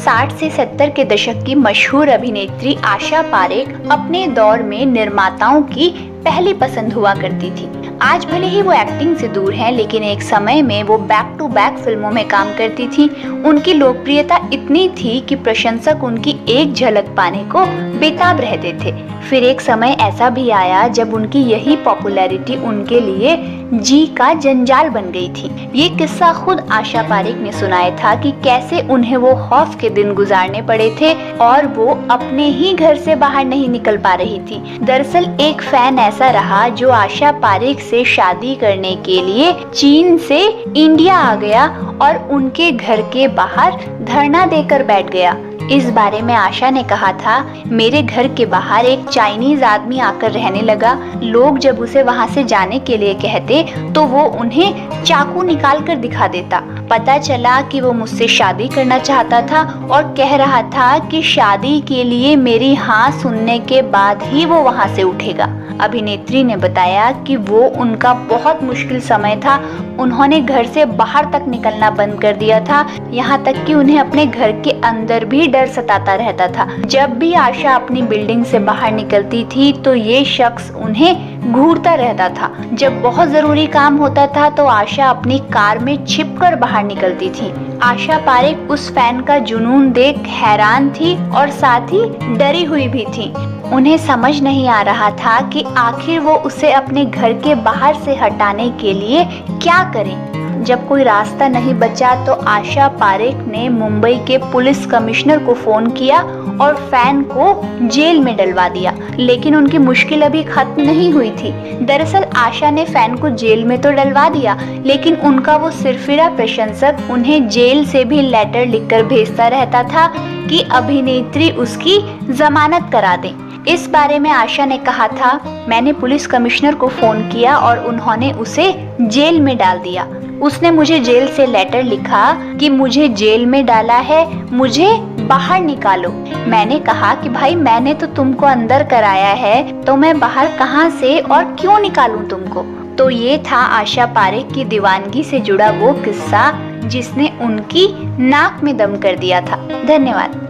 60 से 70 के दशक की मशहूर अभिनेत्री आशा पारेख अपने दौर में निर्माताओं की पहली पसंद हुआ करती थी। आज भले ही वो एक्टिंग से दूर हैं, लेकिन एक समय में वो बैक टू बैक फिल्मों में काम करती थी। उनकी लोकप्रियता इतनी थी कि प्रशंसक उनकी एक झलक पाने को बेताब रहते थे। फिर एक समय ऐसा भी आया जब उनकी यही पॉपुलैरिटी उनके लिए जी का जंजाल बन गई थी। ये किस्सा खुद आशा पारेख ने सुनाया था कि कैसे उन्हें वो खौफ के दिन गुजारने पड़े थे और वो अपने ही घर से बाहर नहीं निकल पा रही थी। दरअसल एक फैन ऐसा रहा जो आशा पारेख से शादी करने के लिए चीन से इंडिया आ गया और उनके घर के बाहर धरना देकर बैठ गया। इस बारे में आशा ने कहा था, मेरे घर के बाहर एक चाइनीज आदमी आकर रहने लगा। लोग जब उसे वहां से जाने के लिए कहते तो वो उन्हें चाकू निकाल कर दिखा देता। पता चला कि वो मुझसे शादी करना चाहता था और कह रहा था कि शादी के लिए मेरी हाँ सुनने के बाद ही वो वहां से उठेगा। अभिनेत्री ने बताया कि वो उनका बहुत मुश्किल समय था। उन्होंने घर से बाहर तक निकलना बंद कर दिया था, यहाँ तक कि उन्हें अपने घर के अंदर भी डर सताता रहता था। जब भी आशा अपनी बिल्डिंग से बाहर निकलती थी तो ये शख्स उन्हें घूरता रहता था। जब बहुत जरूरी काम होता था तो आशा अपनी कार में छिपकर बाहर निकलती थी। आशा पारेख उस फैन का जुनून देख हैरान थी और साथ ही डरी हुई भी थी। उन्हें समझ नहीं आ रहा था कि आखिर वो उसे अपने घर के बाहर से हटाने के लिए क्या करें। जब कोई रास्ता नहीं बचा तो आशा पारेख ने मुंबई के पुलिस कमिश्नर को फोन किया और फैन को जेल में डलवा दिया। लेकिन उनकी मुश्किल अभी खत्म नहीं हुई थी। दरअसल आशा ने फैन को जेल में तो डलवा दिया, लेकिन उनका वो सिरफिरा प्रशंसक उन्हें जेल से भी लेटर लिखकर भेजता रहता था कि अभिनेत्री उसकी जमानत करा दे। इस बारे में आशा ने कहा था, मैंने पुलिस कमिश्नर को फोन किया और उन्होंने उसे जेल में डाल दिया। उसने मुझे जेल से लेटर लिखा कि मुझे जेल में डाला है, मुझे बाहर निकालो। मैंने कहा कि भाई मैंने तो तुमको अंदर कराया है, तो मैं बाहर कहां से और क्यों निकालूं तुमको। तो ये था आशा पारेख की दीवानगी से जुड़ा वो किस्सा जिसने उनकी नाक में दम कर दिया था। धन्यवाद।